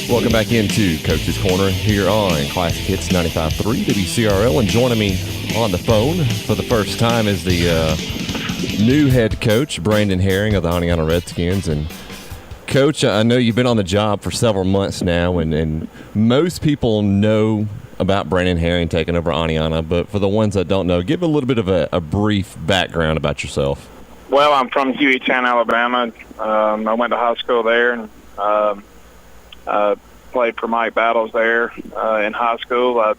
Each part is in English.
Welcome back into Coach's Corner here on Classic Hits 95.3 WCRL. And joining me on the phone for the first time is the new head coach, Brandon Herring of the Oneonta Redskins. And, Coach, I know you've been on the job for several months now, and most people know about Brandon Herring taking over Oneonta. But for the ones that don't know, give a little bit of a brief background about yourself. Well, I'm from Hueytown, Alabama. I went to high school there and played for Mike Battles there in high school. I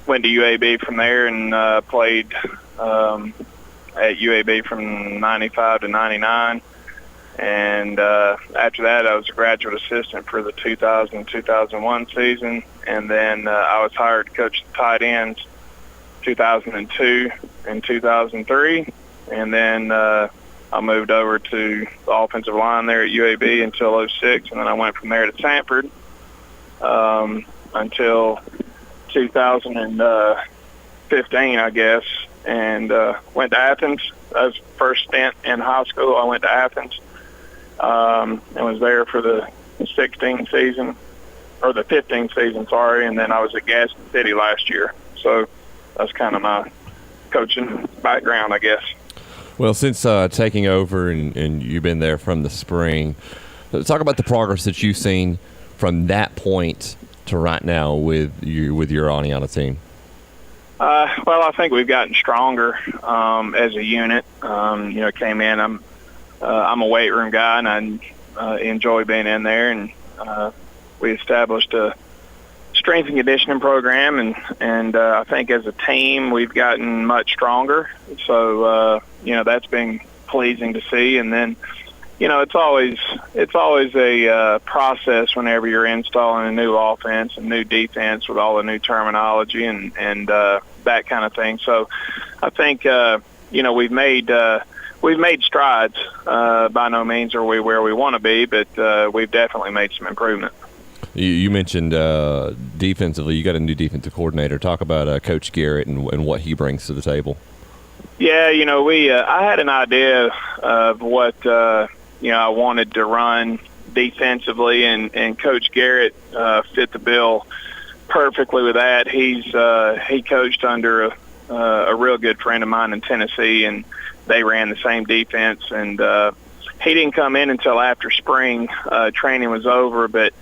went to UAB from there and played at UAB from 95 to 99. And after that, I was a graduate assistant for the 2000-2001 season. And then I was hired to coach the tight ends 2002 and 2003. And then I moved over to the offensive line there at UAB until 06, and then I went from there to Sanford until 2015, I guess, and went to Athens. That was the first stint in high school. I went to Athens and was there for the 15 season, sorry, and then I was at Gaston City last year. So that's kind of my coaching background, I guess. Well, since taking over and you've been there from the spring, talk about the progress that you've seen from that point to right now with your Oneonta team. Well, I think we've gotten stronger as a unit. Came in. I'm a weight room guy, and I enjoy being in there. And we established a strength and conditioning program, and I think as a team we've gotten much stronger. So that's been pleasing to see. And then it's always a process whenever you're installing a new offense and new defense with all the new terminology and that kind of thing. So I think we've made strides. By no means are we where we want to be, but we've definitely made some improvement. You mentioned defensively, you got a new defensive coordinator. Talk about Coach Garrett and what he brings to the table. Yeah, I had an idea of what I wanted to run defensively, and Coach Garrett fit the bill perfectly with that. He coached under a real good friend of mine in Tennessee, and they ran the same defense. And he didn't come in until after spring training was over, but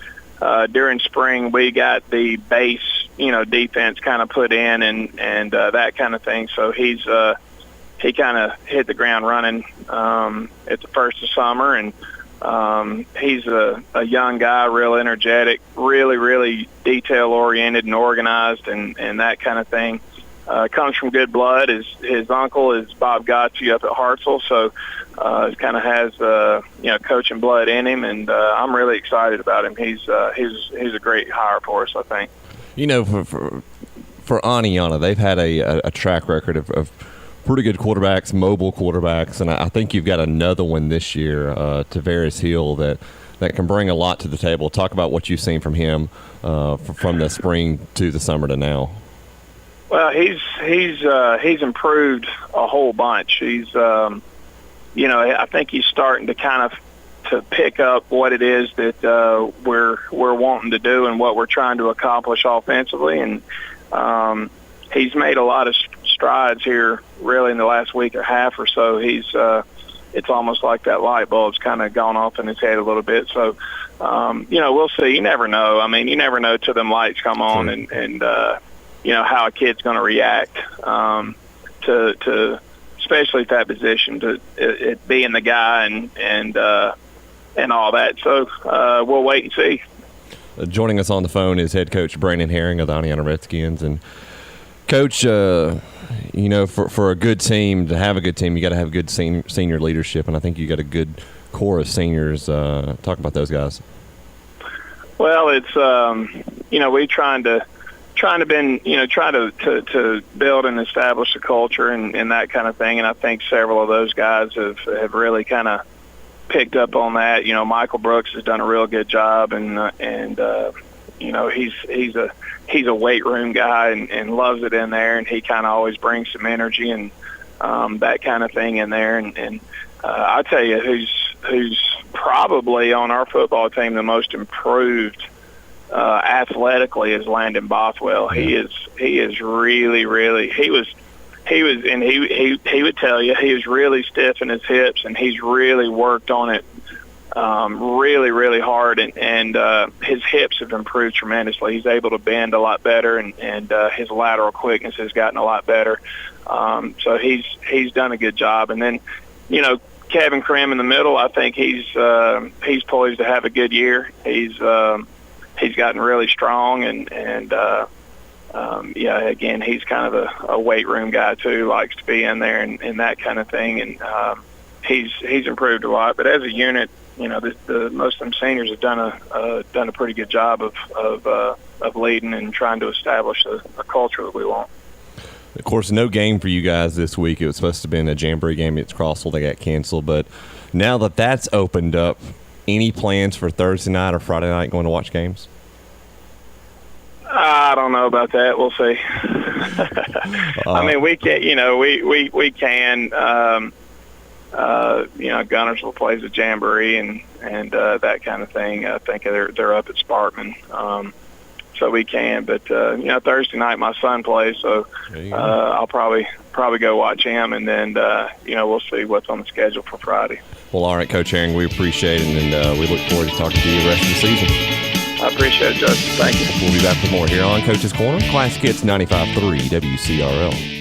during spring we got the base defense kind of put in and that kind of thing. So he kind of hit the ground running at the first of summer, and he's a young guy, real energetic, really detail oriented and organized and that kind of thing. Comes from good blood. His uncle is Bob Gotze up at Hartselle, so it kind of has coaching blood in him, and I'm really excited about him. He's a great hire for us, I think. For Oneonta, they've had a track record of pretty good quarterbacks, mobile quarterbacks, and I think you've got another one this year, Tavares Hill, that can bring a lot to the table. Talk about what you've seen from him from the spring to the summer to now. Well, he's improved a whole bunch. He's I think he's starting to kind of to pick up what it is that we're wanting to do and what we're trying to accomplish offensively, and he's made a lot of strides here really in the last week or half or so. It's almost like that light bulb's kind of gone off in his head a little bit. So we'll see. You never know. I mean, you never know till them lights come on and how a kid's going to react to especially at that position, to it being the guy and all that. So we'll wait and see. Joining us on the phone is head coach Brandon Herring of the Oneonta Redskins. And Coach, for a good team, to have a good team, you got to have good senior leadership, and I think you got a good core of seniors. Talk about those guys. Well, it's we trying to build and establish a culture and that kind of thing, and I think several of those guys have really kind of picked up on that. Michael Brooks has done a real good job, and he's a weight room guy and loves it in there, and he kind of always brings some energy and that kind of thing in there. And I'll tell you who's probably on our football team the most improved athletically is Landon Bothwell. He is really he would tell you he was really stiff in his hips, and he's really worked on it really hard, and his hips have improved tremendously. He's able to bend a lot better, and his lateral quickness has gotten a lot better. So he's done a good job. And then, Kevin Krim in the middle, I think he's poised to have a good year. He's gotten really strong, and again, he's kind of a weight room guy too, likes to be in there and that kind of thing. And he's improved a lot. But as a unit, the most of them seniors have done a pretty good job of leading and trying to establish a culture that we want. Of course, no game for you guys this week. It was supposed to have been a Jamboree game against Crossville. They got canceled. But now that that's opened up, any plans for Thursday night or Friday night going to watch games? I don't know about that. We'll see. I mean, we can. We can. Gunnersville plays a Jamboree and that kind of thing. I think they're up at Sparkman. So we can, but Thursday night my son plays, so I'll probably go watch him, and then we'll see what's on the schedule for Friday. Well, all right, Coach Herring, we appreciate it, and we look forward to talking to you the rest of the season. I appreciate it, Justin. Thank you. We'll be back with more here on Coach's Corner, Classic Hits 95.3 WCRL.